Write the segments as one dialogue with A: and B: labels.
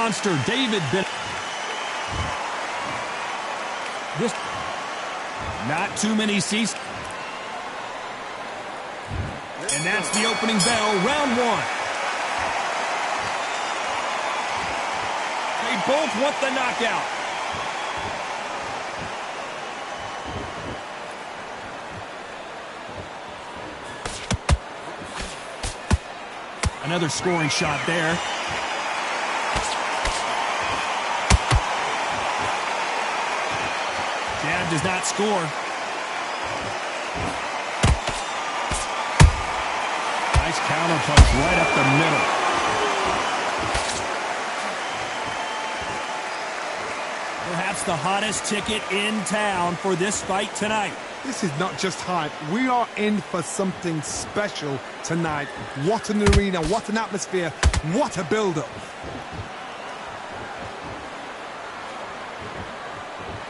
A: monster, David Bennett. This, not too many seats. And that's the opening bell, round one. They both want the knockout. Another scoring shot there. Jab does not score. Nice counter punch right up the middle. Perhaps the hottest ticket in town for this fight tonight.
B: This is not just hype. We are in for something special tonight. What an arena, what an atmosphere, what a build-up.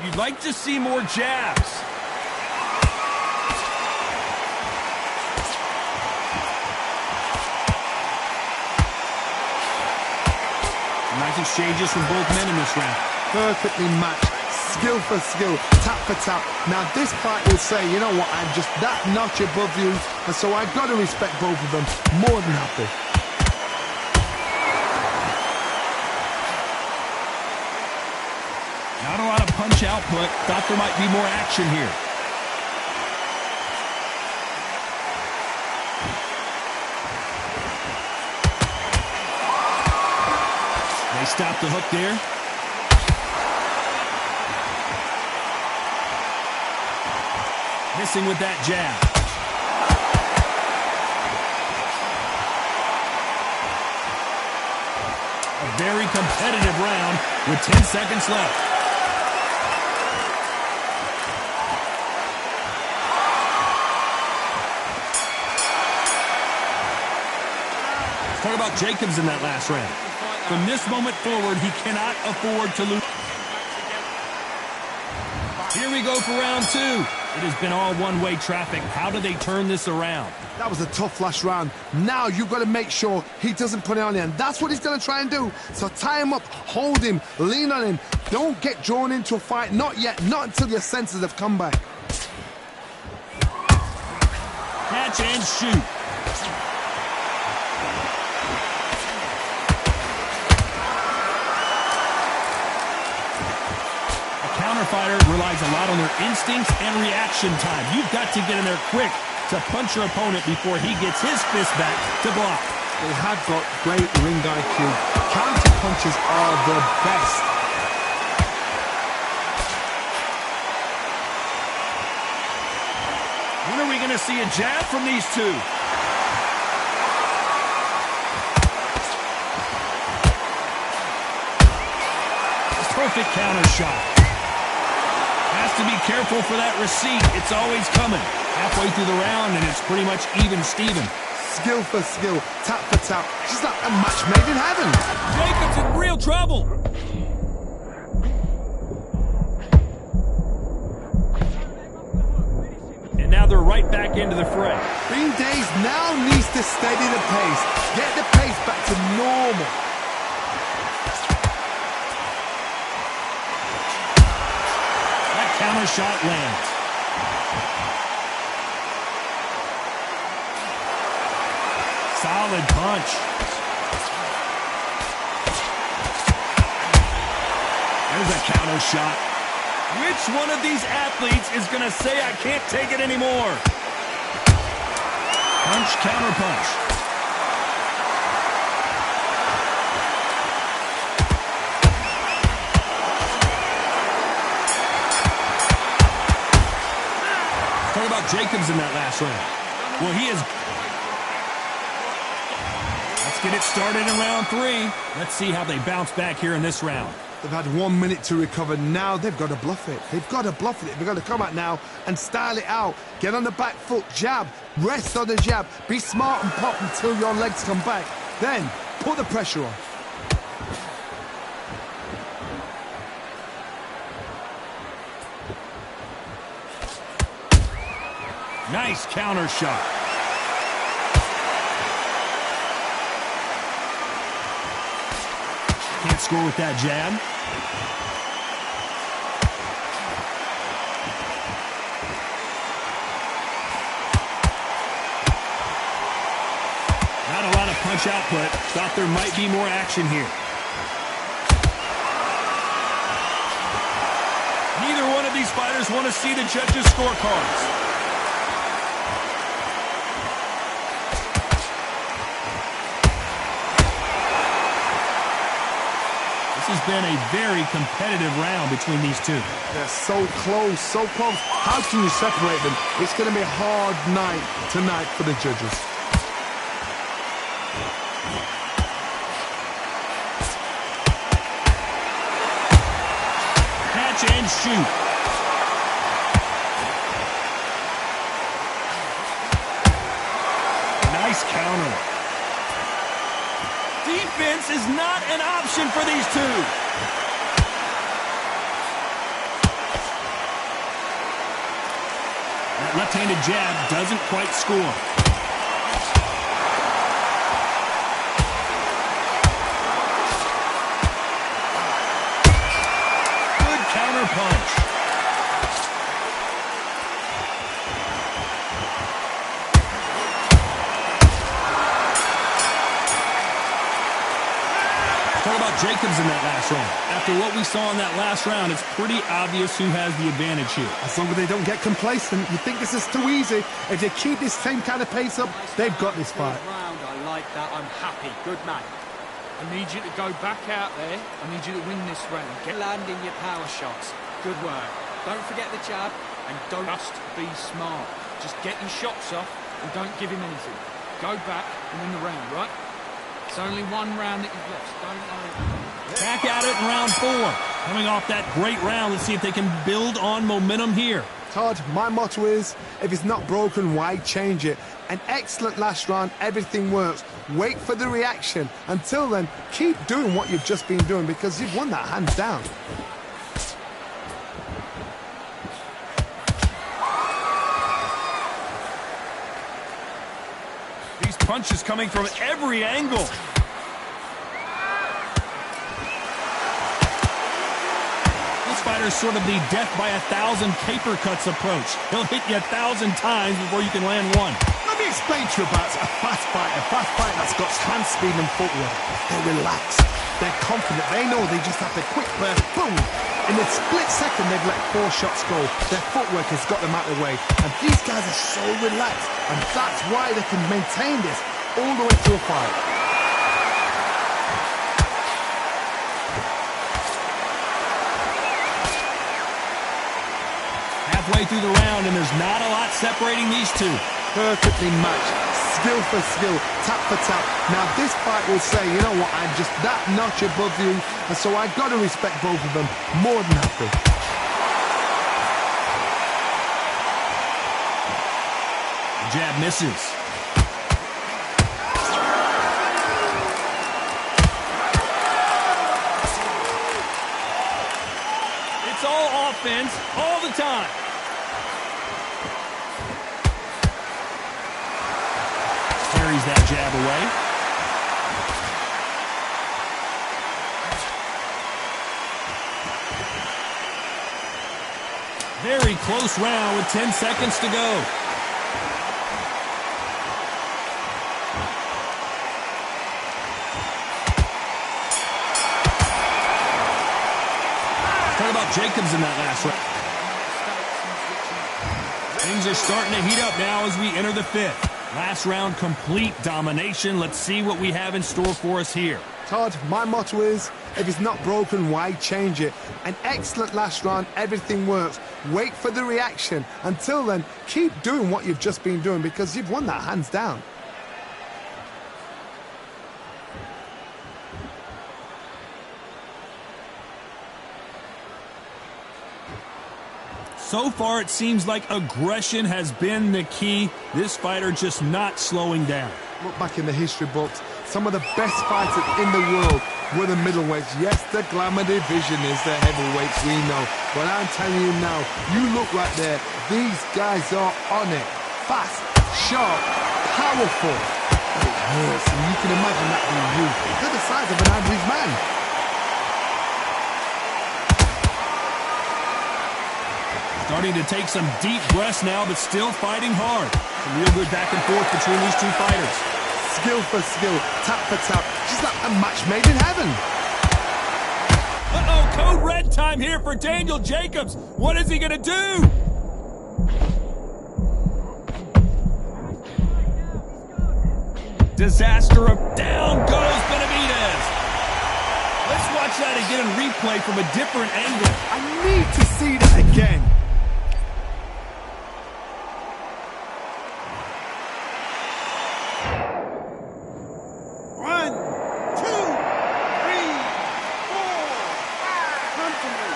A: You'd like to see more jabs. Nice exchanges from both men in this round.
B: Perfectly matched, skill for skill, tap for tap. Now this fight will say, you know what, I'm just that notch above you, and so I've got to respect both of them. More than happy.
A: Not a lot of punch output. Thought there might be more action here. They stop the hook there. Missing with that jab. A very competitive round with 10 seconds left. Let's talk about Jacobs in that last round. From this moment forward, he cannot afford to lose. Here we go for round two. It has been all one-way traffic. How do they turn this around?
B: That was a tough last round. Now you've got to make sure he doesn't put it on you, and that's what he's going to try and do. So tie him up, hold him, lean on him. Don't get drawn into a fight. Not yet. Not until your senses have come back.
A: Catch and shoot. Fighter relies a lot on their instincts and reaction time. You've got to get in there quick to punch your opponent before he gets his fist back to block.
B: They have got great ring IQ. Counter punches are the best.
A: When are we going to see a jab from these two? Perfect counter shot. Has to be careful for that receipt. It's always coming. Halfway through the round, and it's pretty much even Steven.
B: Skill for skill, tap for tap. Just like a match made in heaven.
A: Jacobs in real trouble. And now they're right back into the fray.
B: Bean Days now needs to steady the pace. Get the pace back to normal.
A: Counter shot lands. Solid punch. There's a counter shot. Which one of these athletes is going to say, I can't take it anymore? Punch, counter punch. Talk about Jacobs in that last round. Well, he is. Let's get it started in round three. Let's see how they bounce back here in this round.
B: They've had 1 minute to recover. Now they've got to bluff it. They've got to bluff it. They've got to come out now and style it out. Get on the back foot, jab, rest on the jab. Be smart and pop until your legs come back. Then put the pressure on.
A: Nice counter shot. Can't score with that jab. Not a lot of punch output. Thought there might be more action here. Neither one of these fighters want to see the judges' scorecards. This has been a very competitive round between these two.
B: They're so close, so close. How can you separate them? It's going to be a hard night tonight for the judges.
A: Catch and shoot. Nice counter. Defense is not an option for these two. That left-handed jab doesn't quite score. Good counter punch. Talk about Jacobs in that last round. After what we saw in that last round, it's pretty obvious who has the advantage here.
B: As long as they don't get complacent, you think this is too easy. If they keep this same kind of pace up, they've got this fight.
C: I like that. I'm happy. Good man. I need you to go back out there. I need you to win this round. Get landing your power shots. Good work. Don't forget the jab and don't just be smart. Just get your shots off and don't give him anything. Go back and win the round, right? It's only one round that you've lost. Don't worry.
A: Back at it in round 4. Coming off that great round, let's see if they can build on momentum here.
B: Todd, my motto is, if it's not broken, why change it? An excellent last round, everything works. Wait for the reaction. Until then, keep doing what you've just been doing because you've won that hands down.
A: These punches coming from every angle. This fighter's sort of the death by 1,000 paper cuts approach. He'll hit you 1,000 times before you can land one.
B: Let me explain to you about a fast fighter that's got hand speed and footwork. They're relaxed. They're confident. They know they just have to quick burst, boom. In a split second, they've let 4 shots go. Their footwork has got them out of the way. And these guys are so relaxed. And that's why they can maintain this all the way to a fight.
A: Halfway through the round, and there's not a lot separating these two.
B: Perfectly matched. Skill for skill, tap for tap. Now this fight will say, you know what, I'm just that notch above you, and so I've got to respect both of them more than happy.
A: Jab misses. It's all offense all the time. Carries that jab away. Very close round with 10 seconds to go. Talk about Jacobs in that last round. Things are starting to heat up now as we enter the 5th. Last round, complete domination. Let's see what we have in store for us here.
B: Todd, my motto is, if it's not broken, why change it? An excellent last round, everything works. Wait for the reaction. Until then, keep doing what you've just been doing because you've won that hands down.
A: So far, it seems like aggression has been the key. This fighter just not slowing down.
B: Look back in the history books. Some of the best fighters in the world were the middleweights. Yes, the glamour division is the heavyweights, we know. But I'm telling you now, you look right there. These guys are on it. Fast, sharp, powerful. But it hurts, and you can imagine that being you. They're the size of an average man.
A: Starting to take some deep breaths now, but still fighting hard. Some real good back and forth between these two fighters.
B: Skill for skill, tap for tap. Just like a match made in heaven.
A: Uh-oh, code red time here for Daniel Jacobs. What is he going to do? Disaster of down goes Benavidez. Let's watch that again in replay from a different angle.
B: I need to see that again.
D: One, two, three, four, five. Come to me.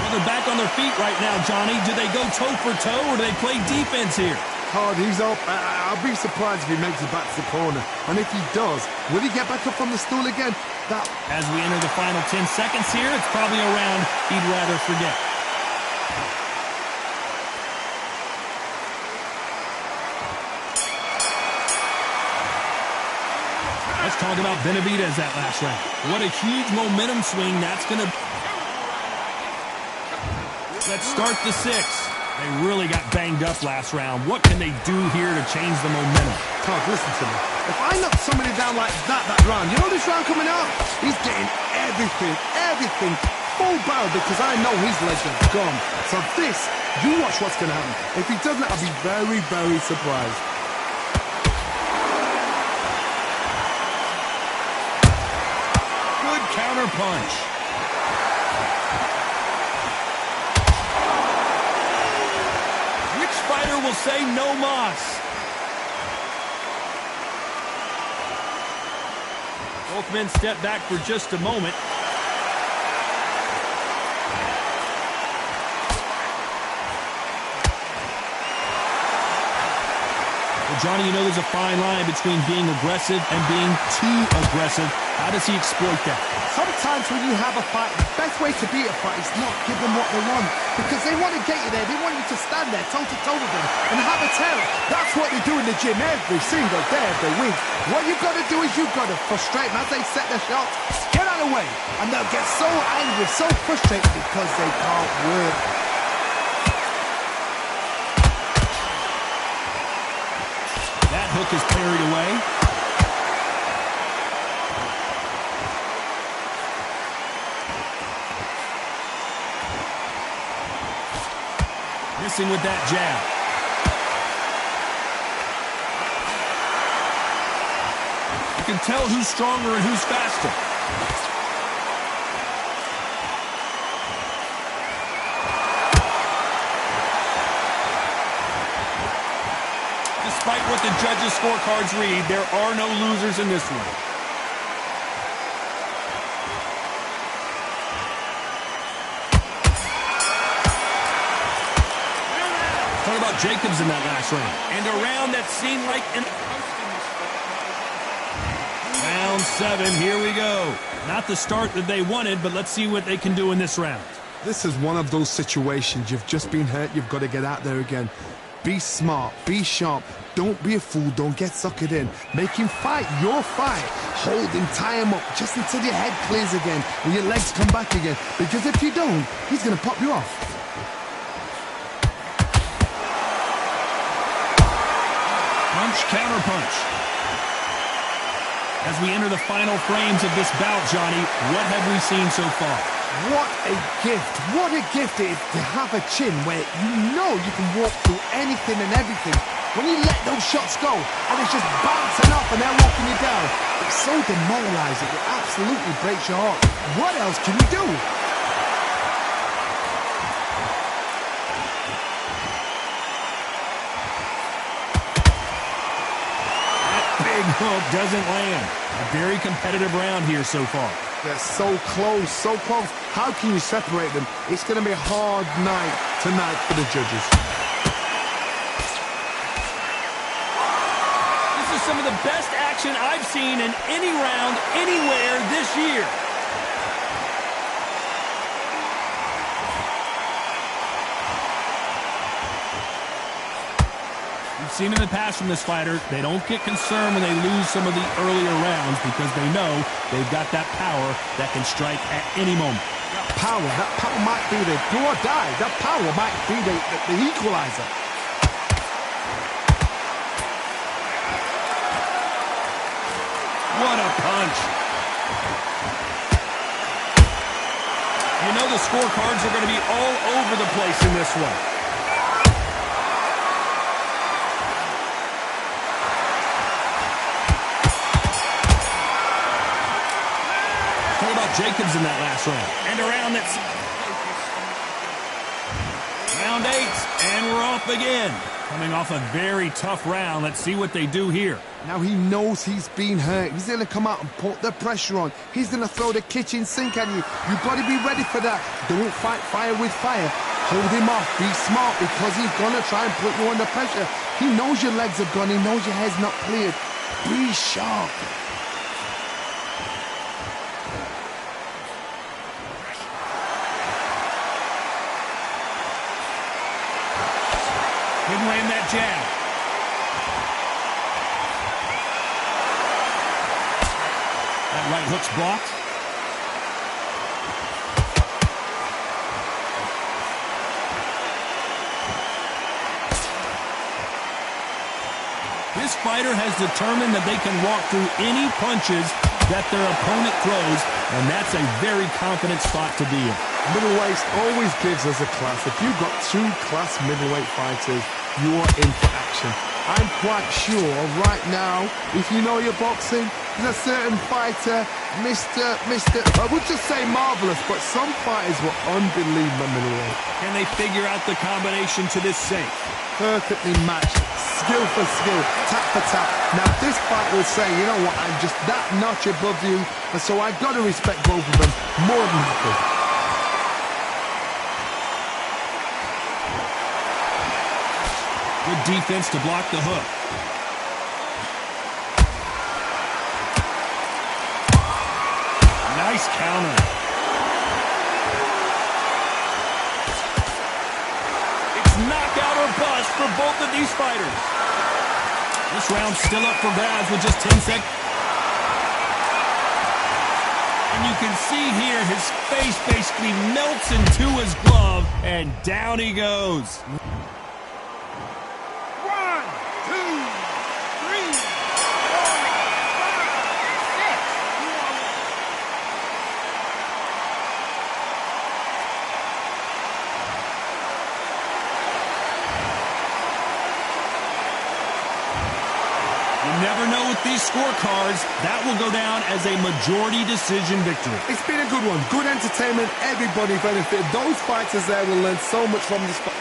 A: Well, they're back on their feet right now, Johnny. Do they go toe for toe or do they play defense here?
B: Hard, he's up. I'll be surprised if he makes it back to the corner. And if he does, will he get back up from the stool again?
A: As we enter the final 10 seconds here, it's probably a round he'd rather forget. Let's talk about Benavidez that last round. What a huge momentum swing that's going to... Let's start the sixth. They really got banged up last round. What can they do here to change the momentum?
B: Todd, listen to me. If I knock somebody down like that round, you know this round coming up? He's getting everything full barrel because I know his legs are gone. So this, you watch what's going to happen. If he doesn't, I'll be very, very surprised.
A: Good counter punch. Fighter will say no mas. Both men step back for just a moment. Well, Johnny, you know there's a fine line between being aggressive and being too aggressive. How does he exploit that?
B: Sometimes when you have a fight, the best way to beat a fight is not give them what they want. Because they want to get you there. They want you to stand there toe-to-toe with them and have a terror. That's what they do in the gym every single day of the week. What you've got to do is you've got to frustrate them as they set their shots. Get out of the way. And they'll get so angry, so frustrated because they can't work.
A: That hook is parried away. Missing with that jab. You can tell who's stronger and who's faster. Despite what the judges' scorecards read, there are no losers in this one. Talk about Jacobs in that last round. And a round that seemed like an... Round 7, here we go. Not the start that they wanted, but let's see what they can do in this round.
B: This is one of those situations. You've just been hurt. You've got to get out there again. Be smart. Be sharp. Don't be a fool. Don't get suckered in. Make him fight your fight. Hold him, tie him up, just until your head clears again and your legs come back again. Because if you don't, he's going to pop you off.
A: Punch, counter punch. As we enter the final frames of this bout, Johnny, what have we seen so far?
B: What a gift. What a gift it is to have a chin where you know you can walk through anything and everything. When you let those shots go and it's just bouncing off and they're walking you down, it's so demoralizing. It absolutely breaks your heart. What else can you do?
A: Big hook doesn't land. A very competitive round here so far.
B: They're so close, so close. How can you separate them? It's going to be a hard night tonight for the judges.
A: This is some of the best action I've seen in any round anywhere this year. We've seen in the past from this fighter, they don't get concerned when they lose some of the earlier rounds because they know they've got that power that can strike at any moment.
B: That power might be the do or die. That power might be the equalizer.
A: What a punch. You know the scorecards are going to be all over the place in this one. What about Jacobs in that last round? And a round that's... Round 8, and we're off again. Coming off a very tough round. Let's see what they do here.
B: Now he knows he's been hurt. He's going to come out and put the pressure on. He's going to throw the kitchen sink at you. You've got to be ready for that. Don't fight fire with fire. Hold him off. Be smart because he's going to try and put you under pressure. He knows your legs are gone. He knows your head's not cleared. Be sharp.
A: Couldn't land that jab. That right hook's blocked. This fighter has determined that they can walk through any punches that their opponent throws, and that's a very confident spot to be in.
B: Middleweight always gives us a class. If you've got 2 class middleweight fighters, you are in for action. I'm quite sure right now, if you know your boxing, there's a certain fighter, Mr. I would just say marvelous, but some fighters were unbelievable middleweight.
A: Can they figure out the combination to this sink?
B: Perfectly matched, skill for skill, tap for tap. Now this fight will say, you know what, I'm just that notch above you, and so I've got to respect both of them more than happy.
A: Good defense to block the hook. Nice counter. It's knockout or bust for both of these fighters. This round's still up for grabs with just 10 seconds. And you can see here his face basically melts into his glove, and down he goes.
D: 1, 2, 3, 4, 5, 6.
A: You never know with these scorecards. That will go down as a majority decision victory.
B: It's been a good one. Good entertainment. Everybody benefited. Those fighters there will learn so much from this fight.